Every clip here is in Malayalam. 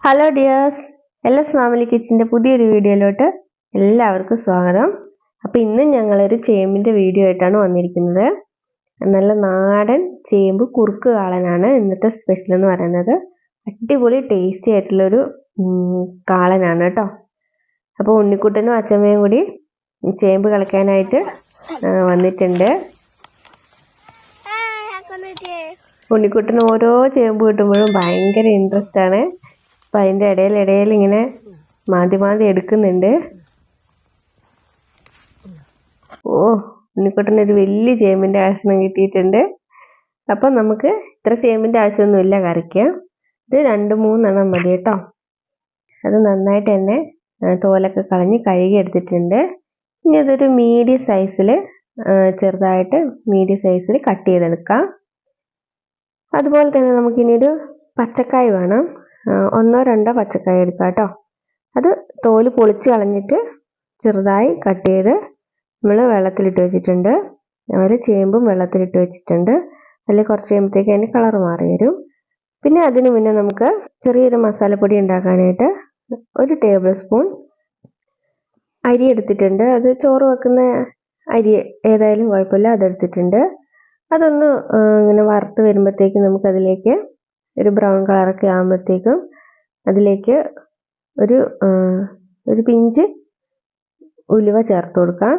ഹലോ ഡിയേഴ്സ്, എൽഎസ് ഫാമിലി കിച്ചൻ്റെ പുതിയൊരു വീഡിയോയിലോട്ട് എല്ലാവർക്കും സ്വാഗതം. അപ്പോൾ ഇന്നും ഞങ്ങളൊരു ചേമ്പിൻ്റെ വീഡിയോ ആയിട്ടാണ് വന്നിരിക്കുന്നത്. നല്ല നാടൻ ചേമ്പ് കുറുക്ക് കാളനാണ് ഇന്നത്തെ സ്പെഷ്യൽ എന്ന് പറയുന്നത്. അടിപൊളി ടേസ്റ്റി ആയിട്ടുള്ളൊരു കാളനാണ് കേട്ടോ. അപ്പോൾ ഉണ്ണിക്കുട്ടനും അച്ഛമ്മയും കൂടി ചേമ്പ് കളിക്കാനായിട്ട് വന്നിട്ടുണ്ട്. ഉണ്ണിക്കുട്ടന് ഓരോ ചേമ്പ് കിട്ടുമ്പോഴും ഭയങ്കര ഇൻട്രസ്റ്റ് ആണ്. അപ്പം അതിൻ്റെ ഇടയിൽ ഇങ്ങനെ മാന്തി എടുക്കുന്നുണ്ട്. ഓ, ഉണ്ണിക്കുട്ടനൊരു വലിയ ചേമ്പിൻ്റെ കഷ്ണം കിട്ടിയിട്ടുണ്ട്. അപ്പം നമുക്ക് ഇത്ര ചേമ്പിൻ്റെ ആവശ്യമൊന്നുമില്ല കറിക്ക്. ഇത് 2-3 മതി കേട്ടോ. അത് നന്നായിട്ട് തന്നെ തോലൊക്കെ കളഞ്ഞ് കഴുകി എടുത്തിട്ടുണ്ട്. ഇനി അതൊരു മീഡിയം സൈസിൽ ചെറുതായിട്ട് മീഡിയം സൈസിൽ കട്ട് ചെയ്തെടുക്കാം. അതുപോലെ തന്നെ നമുക്കിനി ഒരു പച്ചക്കായ വേണം. 1-2 പച്ചക്കായ എടുക്കാം കേട്ടോ. അത് തോല് പൊളിച്ച് കളഞ്ഞിട്ട് ചെറുതായി കട്ട് ചെയ്ത് നമ്മൾ വെള്ളത്തിലിട്ട് വെച്ചിട്ടുണ്ട്. അതുപോലെ ചേമ്പും വെള്ളത്തിലിട്ട് വെച്ചിട്ടുണ്ട്. അതിൽ കുറച്ച് കഴിയുമ്പോഴത്തേക്ക് അതിന് കളർ മാറി വരും. പിന്നെ അതിന് മുന്നേ നമുക്ക് ചെറിയൊരു മസാലപ്പൊടി ഉണ്ടാക്കാനായിട്ട് 1 ടേബിൾ സ്പൂൺ അരി എടുത്തിട്ടുണ്ട്. അത് ചോറ് വെക്കുന്ന അരി ഏതായാലും കുഴപ്പമില്ല, അതെടുത്തിട്ടുണ്ട്. അതൊന്ന് ഇങ്ങനെ വറുത്ത് വരുമ്പോഴത്തേക്ക് നമുക്കതിലേക്ക് ഒരു ബ്രൗൺ കളറൊക്കെ ആകുമ്പോഴത്തേക്കും അതിലേക്ക് ഒരു പിഞ്ച് ഉലുവ ചേർത്ത് കൊടുക്കാം.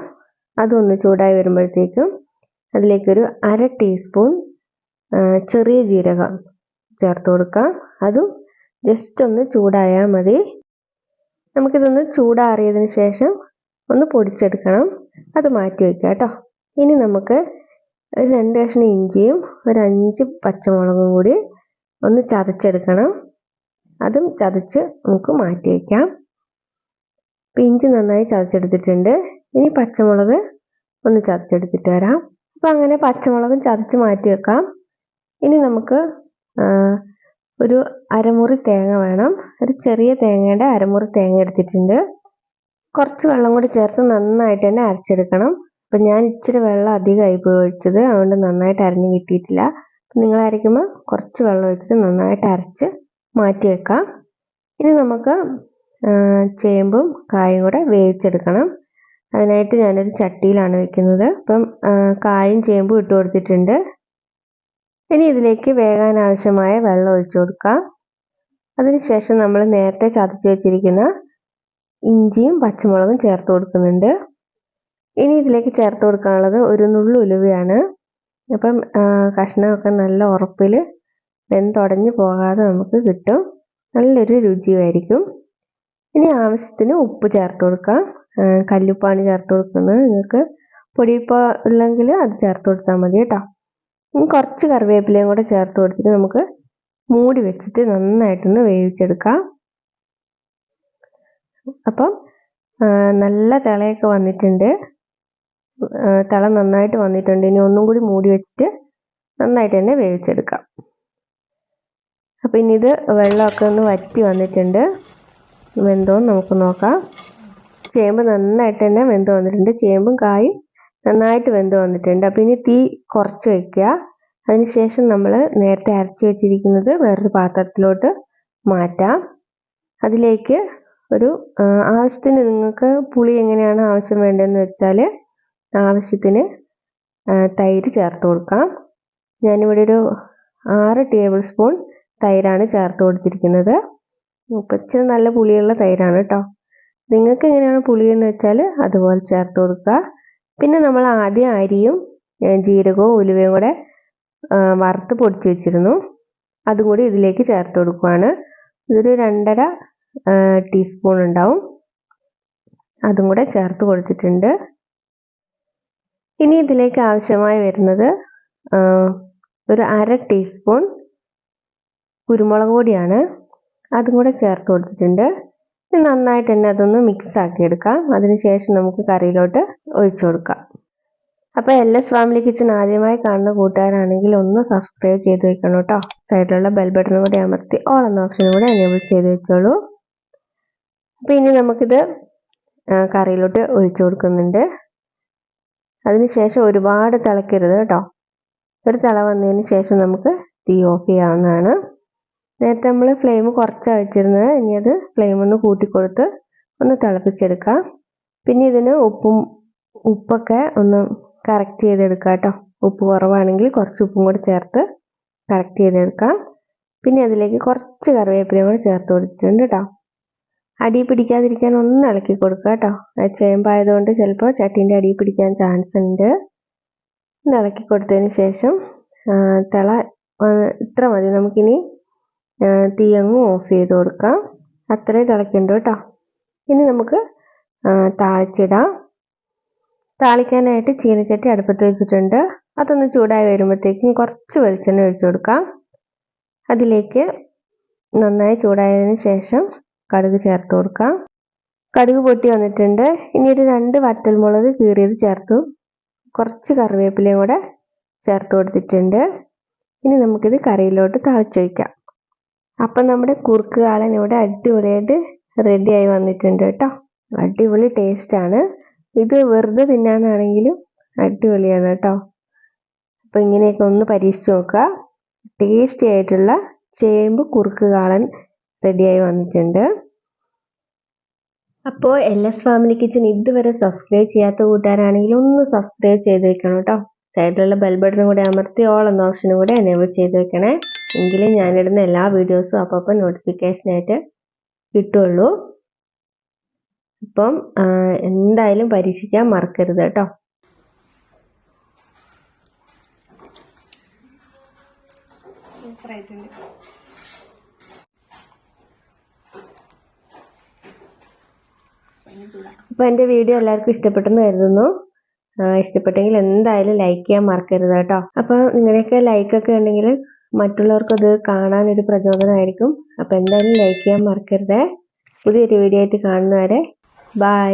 അതൊന്ന് ചൂടായി വരുമ്പോഴത്തേക്കും അതിലേക്കൊരു 1/2 ടീസ്പൂൺ ചെറിയ ജീരകം ചേർത്ത് കൊടുക്കാം. അതും ജസ്റ്റ് ഒന്ന് ചൂടായാൽ മതി. നമുക്കിതൊന്ന് ചൂടാറിയതിന് ശേഷം ഒന്ന് പൊടിച്ചെടുക്കണം. അത് മാറ്റി വയ്ക്കാം കേട്ടോ. ഇനി നമുക്ക് ഒരു 2 കഷ്ണം ഇഞ്ചിയും ഒരു 5 പച്ചമുളകും കൂടി ഒന്ന് ചതച്ചെടുക്കണം. അതും ചതച്ച് നമുക്ക് മാറ്റി വയ്ക്കാം. ഇഞ്ചി നന്നായി ചതച്ചെടുത്തിട്ടുണ്ട്. ഇനി പച്ചമുളക് ഒന്ന് ചതച്ചെടുത്തിട്ട് വരാം. അപ്പം അങ്ങനെ പച്ചമുളകും ചതച്ച് മാറ്റി വെക്കാം. ഇനി നമുക്ക് ഒരു അരമുറി തേങ്ങ വേണം. ഒരു ചെറിയ തേങ്ങയുടെ അരമുറി തേങ്ങ എടുത്തിട്ടുണ്ട്. കുറച്ച് വെള്ളം കൂടി ചേർത്ത് നന്നായിട്ട് തന്നെ അരച്ചെടുക്കണം. അപ്പം ഞാൻ ഇച്ചിരി വെള്ളം അധികമായി പോയി ഒഴിച്ചത്, അതുകൊണ്ട് നന്നായിട്ട് അരഞ്ഞ് കിട്ടിയിട്ടില്ല. നിങ്ങൾ അരയ്ക്കുമ്പോൾ കുറച്ച് വെള്ളം ഒഴിച്ചിട്ട് നന്നായിട്ട് അരച്ച് മാറ്റി വെക്കാം. ഇനി നമുക്ക് ചേമ്പും കായും കൂടെ വേവിച്ചെടുക്കണം. അതിനായിട്ട് ഞാനൊരു ചട്ടിയിലാണ് വെക്കുന്നത്. അപ്പം കായും ചേമ്പും ഇട്ട് കൊടുത്തിട്ടുണ്ട്. ഇനി ഇതിലേക്ക് വേകാൻ ആവശ്യമായ വെള്ളം ഒഴിച്ചു കൊടുക്കാം. അതിനുശേഷം നമ്മൾ നേരത്തെ ചതച്ച് വെച്ചിരിക്കുന്ന ഇഞ്ചിയും പച്ചമുളകും ചേർത്ത് കൊടുക്കുന്നുണ്ട്. ഇനി ഇതിലേക്ക് ചേർത്ത് കൊടുക്കാനുള്ളത് ഒരു നുള്ളു ഉലുവയാണ്. അപ്പം കഷ്ണമൊക്കെ നല്ല ഉറപ്പിൽ വെന്തുടഞ്ഞ് പോകാതെ നമുക്ക് കിട്ടും. നല്ലൊരു രുചിയായിരിക്കും. ഇനി ആവശ്യത്തിന് ഉപ്പ് ചേർത്ത് കൊടുക്കാം. കല്ലുപ്പാണ് ചേർത്ത് കൊടുക്കുന്നത്. നിങ്ങൾക്ക് പൊടിയുപ്പ് ഉള്ളെങ്കിൽ അത് ചേർത്ത് കൊടുത്താൽ മതി കേട്ടോ. ഇനി കുറച്ച് കറിവേപ്പിലയും കൂടെ ചേർത്ത് കൊടുത്തിട്ട് നമുക്ക് മൂടി വെച്ചിട്ട് നന്നായിട്ടൊന്ന് വേവിച്ചെടുക്കാം. അപ്പം നല്ല തിളയൊക്കെ വന്നിട്ടുണ്ട്. തിള നന്നായിട്ട് വന്നിട്ടുണ്ട്. ഇനി ഒന്നും കൂടി മൂടി വെച്ചിട്ട് നന്നായിട്ട് തന്നെ വേവിച്ചെടുക്കാം. അപ്പം ഇനി ഇത് വെള്ളമൊക്കെ ഒന്ന് വറ്റി വന്നിട്ടുണ്ട്. വെന്തോന്ന് നമുക്ക് നോക്കാം. ചേമ്പ് നന്നായിട്ട് തന്നെ വെന്ത് വന്നിട്ടുണ്ട്. ചേമ്പും കായും നന്നായിട്ട് വെന്ത് വന്നിട്ടുണ്ട്. അപ്പം ഇനി തീ കുറച്ച് വയ്ക്കുക. അതിനുശേഷം നമ്മൾ നേരത്തെ അരച്ച് വെച്ചിരിക്കുന്നത് വേറൊരു പാത്രത്തിലോട്ട് മാറ്റാം. അതിലേക്ക് ഒരു ആവശ്യത്തിന് നിങ്ങൾക്ക് പുളി എങ്ങനെയാണ് ആവശ്യം വേണ്ടതെന്ന് വെച്ചാൽ ആവശ്യത്തിന് തൈര് ചേർത്ത് കൊടുക്കാം. ഞാനിവിടെ ഒരു 6 ടേബിൾ സ്പൂൺ തൈരാണ് ചേർത്ത് കൊടുത്തിരിക്കുന്നത്. ഇച്ചിരി നല്ല പുളിയുള്ള തൈരാണ് കേട്ടോ. നിങ്ങൾക്ക് എങ്ങനെയാണ് പുളിയെന്ന് വെച്ചാൽ അതുപോലെ ചേർത്ത് കൊടുക്കുക. പിന്നെ നമ്മൾ ആദ്യം അരിയും ജീരകവും ഉലുവയും കൂടെ വറുത്ത് പൊടിച്ച് വെച്ചിരുന്നു. അതും കൂടി ഇതിലേക്ക് ചേർത്ത് കൊടുക്കുകയാണ്. ഇതൊരു 2.5 ടീസ്പൂൺ ഉണ്ടാവും. അതും കൂടെ ചേർത്ത് കൊടുത്തിട്ടുണ്ട്. ഇനി ഇതിലേക്ക് ആവശ്യമായി വരുന്നത് ഒരു 1/2 ടീസ്പൂൺ കുരുമുളക് പൊടിയാണ്. അതും കൂടെ ചേർത്ത് കൊടുത്തിട്ടുണ്ട്. നന്നായിട്ട് തന്നെ അതൊന്ന് മിക്സ് ആക്കി എടുക്കാം. അതിനുശേഷം നമുക്ക് കറിയിലോട്ട് ഒഴിച്ചു കൊടുക്കാം. അപ്പോൾ എൽഎസ് ഫാമിലി കിച്ചൺ ആദ്യമായി കാണുന്ന കൂട്ടുകാരാണെങ്കിൽ ഒന്ന് സബ്സ്ക്രൈബ് ചെയ്ത് വെക്കണം കേട്ടോ. സൈഡിലുള്ള ബെൽ ബട്ടൺ കൂടി അമർത്തി ഓൾ എന്ന ഓപ്ഷൻ കൂടി എനേബിൾ ചെയ്ത് വെച്ചോളൂ. അപ്പോൾ ഇനി നമുക്കിത് കറിയിലോട്ട് ഒഴിച്ചു കൊടുക്കുന്നുണ്ട്. അതിനുശേഷം ഒരുപാട് തിളക്കരുത് കേട്ടോ. ഒരു തിള വന്നതിന് ശേഷം നമുക്ക് തീ ഓഫ് ചെയ്യാവുന്നതാണ്. നേരത്തെ നമ്മൾ ഫ്ലെയിം കുറച്ചാണ് വെച്ചിരുന്നത്. ഇനി അത് ഫ്ലെയിം ഒന്ന് കൂട്ടിക്കൊടുത്ത് ഒന്ന് തിളപ്പിച്ചെടുക്കാം. പിന്നെ ഇതിന് ഉപ്പൊക്കെ ഒന്ന് കറക്റ്റ് ചെയ്തെടുക്കാം കേട്ടോ. ഉപ്പ് കുറവാണെങ്കിൽ കുറച്ച് ഉപ്പും കൂടി ചേർത്ത് കറക്റ്റ് ചെയ്തെടുക്കാം. പിന്നെ അതിലേക്ക് കുറച്ച് കറിവേപ്പിലയും കൂടി ചേർത്ത് കൊടുത്തിട്ടുണ്ട് കേട്ടോ. അടി പിടിക്കാതിരിക്കാൻ ഒന്ന് ഇളക്കി കൊടുക്കുക കേട്ടോ. ചേമ്പായതുകൊണ്ട് ചിലപ്പോൾ ചട്ടീൻ്റെ അടി പിടിക്കാൻ ചാൻസ് ഉണ്ട്. ഒന്ന് ഇളക്കി കൊടുത്തതിന് ശേഷം ഇത്ര മതി. നമുക്കിനി തീ അങ്ങ് ഓഫ് ചെയ്ത് കൊടുക്കാം. അത്രയും തിളയ്ക്കുന്നുണ്ട് കേട്ടോ. ഇനി നമുക്ക് താളിച്ചിടാം. താളിക്കാനായിട്ട് ചീനച്ചട്ടി അടുപ്പത്ത് വെച്ചിട്ടുണ്ട്. അതൊന്ന് ചൂടായി വരുമ്പോഴത്തേക്കും കുറച്ച് വെളിച്ചെണ്ണ ഒഴിച്ചു കൊടുക്കാം. അതിലേക്ക് നന്നായി ചൂടായതിന് ശേഷം കടുക് ചേർത്ത് കൊടുക്കാം. കടുക് പൊട്ടി വന്നിട്ടുണ്ട്. ഇനി ഒരു 2 വറ്റൽമുളക് കീറിയത് ചേർത്തു. കുറച്ച് കറിവേപ്പിലയും കൂടെ ചേർത്ത് കൊടുത്തിട്ടുണ്ട്. ഇനി നമുക്കിത് കറിയിലോട്ട് താളിച്ചൊഴിക്കാം. അപ്പം നമ്മുടെ കുറുക്ക് കാളൻ ഇവിടെ അടിപൊളിയായിട്ട് റെഡിയായി വന്നിട്ടുണ്ട് കേട്ടോ. അടിപൊളി ടേസ്റ്റാണ്. ഇത് വെറുതെ തിന്നാനാണെങ്കിലും അടിപൊളിയാണ് കേട്ടോ. അപ്പോൾ ഇങ്ങനെയൊക്കെ ഒന്ന് പരീക്ഷിച്ച് നോക്കുക. ടേസ്റ്റി ആയിട്ടുള്ള ചേമ്പ് കുറുക്ക് കാളൻ റെഡിയായി വന്നിട്ടുണ്ട്. അപ്പോൾ LS ഫാമിലി കിച്ചൺ ഇതുവരെ സബ്സ്ക്രൈബ് ചെയ്യാത്ത കൂട്ടുകാരാണെങ്കിൽ ഒന്ന് സബ്സ്ക്രൈബ് ചെയ്ത് വെക്കണം കേട്ടോ. സൈഡിലുള്ള ബെൽ ബട്ടണും കൂടെ അമർത്തി ഓൾ എന്ന ഓപ്ഷനും കൂടെ എനേബിൾ ചെയ്ത് വെക്കണേ. എങ്കിലേ ഞാനിടുന്ന എല്ലാ വീഡിയോസും അപ്പോൾ നോട്ടിഫിക്കേഷനായിട്ട് കിട്ടുള്ളൂ. അപ്പം എന്തായാലും പരീക്ഷിക്കാൻ മറക്കരുത് കേട്ടോ. അപ്പോൾ എൻ്റെ വീഡിയോ എല്ലാവർക്കും ഇഷ്ടപ്പെട്ടെന്ന് കരുതുന്നു. ഇഷ്ടപ്പെട്ടെങ്കിൽ എന്തായാലും ലൈക്ക് ചെയ്യാൻ മറക്കരുത് കേട്ടോ. അപ്പോൾ നിങ്ങളുടെയൊക്കെ ലൈക്കൊക്കെ ഉണ്ടെങ്കിൽ മറ്റുള്ളവർക്കത് കാണാനൊരു പ്രചോദനമായിരിക്കും. അപ്പോൾ എന്തായാലും ലൈക്ക് ചെയ്യാൻ മറക്കരുത്. പുതിയൊരു വീഡിയോ ആയിട്ട് കാണുന്നവരെ ബൈ.